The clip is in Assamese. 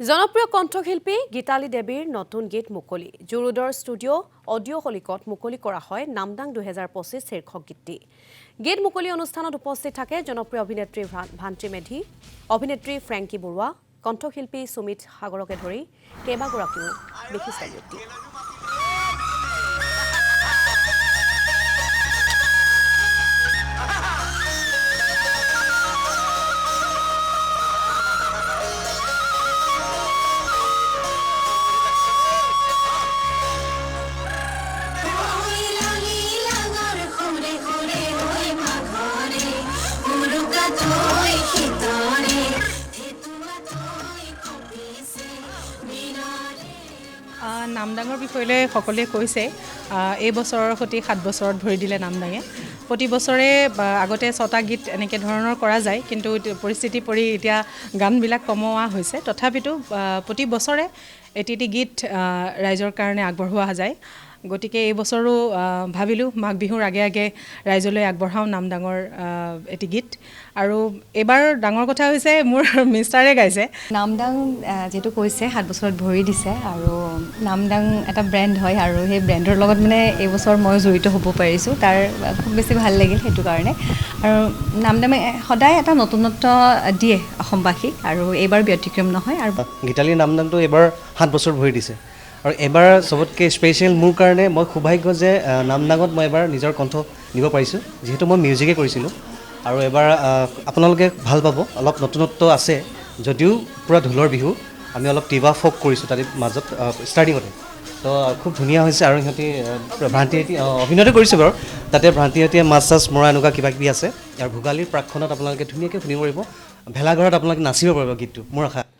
জনপ্ৰিয় কণ্ঠশিল্পী গীতালী দেৱীৰ নতুন গীত মুকলি জুৰুডৰ ষ্টুডিঅ' অডিঅ' হলিকত মুকলি কৰা হয় নামদাং 2025 শীৰ্ষক গীতটি গীত মুকলি অনুষ্ঠানত উপস্থিত থাকে জনপ্ৰিয় অভিনেত্ৰী ভান্তি মেধি অভিনেত্ৰী ফ্ৰেংকি বৰুৱা কণ্ঠশিল্পী সুমিত সাগৰকে ধৰি কেইবাগৰাকীও বিশিষ্ট ব্যক্তি নামদাঙৰ বিষয়লৈ সকলোৱে কৈছে এই বছৰৰ সৈতে 7 বছৰত ভৰি দিলে নামদাঙে প্ৰতি বছৰে আগতে 6টা গীত এনেকৈ ধৰণৰ কৰা যায় কিন্তু পৰিস্থিতি পৰি এতিয়া গানবিলাক কমোৱা হৈছে তথাপিতো প্ৰতি বছৰে এটি গীত ৰাইজৰ কাৰণে আগবঢ়োৱা যায় গতিকে এই বছৰো ভাবিলোঁ মাঘ বিহুৰ আগে আগে ৰাইজলৈ আগবঢ়াওঁ নামদাঙৰ এটি গীত আৰু এবাৰ ডাঙৰ কথা হৈছে মোৰ মিষ্টাৰে গাইছে নামদাং যেটো কৈছে 7 বছৰত ভৰি দিছে আৰু নামদাং এটা ব্ৰেণ্ড হয় আৰু সেই ব্ৰেণ্ডৰ লগত মানে এই বছৰ মই জড়িত হ'ব পাৰিছোঁ তাৰ খুব বেছি ভাল লাগিল সেইটো কাৰণে আৰু নামদামে সদায় এটা নতুনত্ব দিয়ে অসমবাসীক আৰু এইবাৰ ব্যতিক্ৰম নহয় আৰু গীতালী নামদাংটো এবাৰ 7 বছৰ ভৰি দিছে আৰু এবাৰ সবতকৈ স্পেচিয়েল মোৰ কাৰণে মই সৌভাগ্য যে নামদাঙত মই এবাৰ নিজৰ কণ্ঠ নিব পাৰিছোঁ যেহেতু মই মিউজিকে কৰিছিলোঁ আৰু এবাৰ আপোনালোকে ভাল পাব অলপ নতুনত্ব আছে যদিও পুৰা ঢোলৰ বিহু আমি অলপ টিবা ফ'ক কৰিছোঁ তাতে মাজত ষ্টাৰ্টিঙতে তো খুব ধুনীয়া হৈছে আৰু সিহঁতি ভ্ৰান্তিহঁতি অভিনয়টো কৰিছে বাৰু তাতে ভ্ৰান্তিহঁতিয়ে মাছ চাছ মৰা এনেকুৱা কিবা কিবি আছে আৰু ভোগালীৰ প্ৰাকখনত আপোনালোকে ধুনীয়াকৈ শুনিব পাৰিব ভেলাঘৰত আপোনালোকে নাচিব পাৰিব গীতটো মোৰ আশা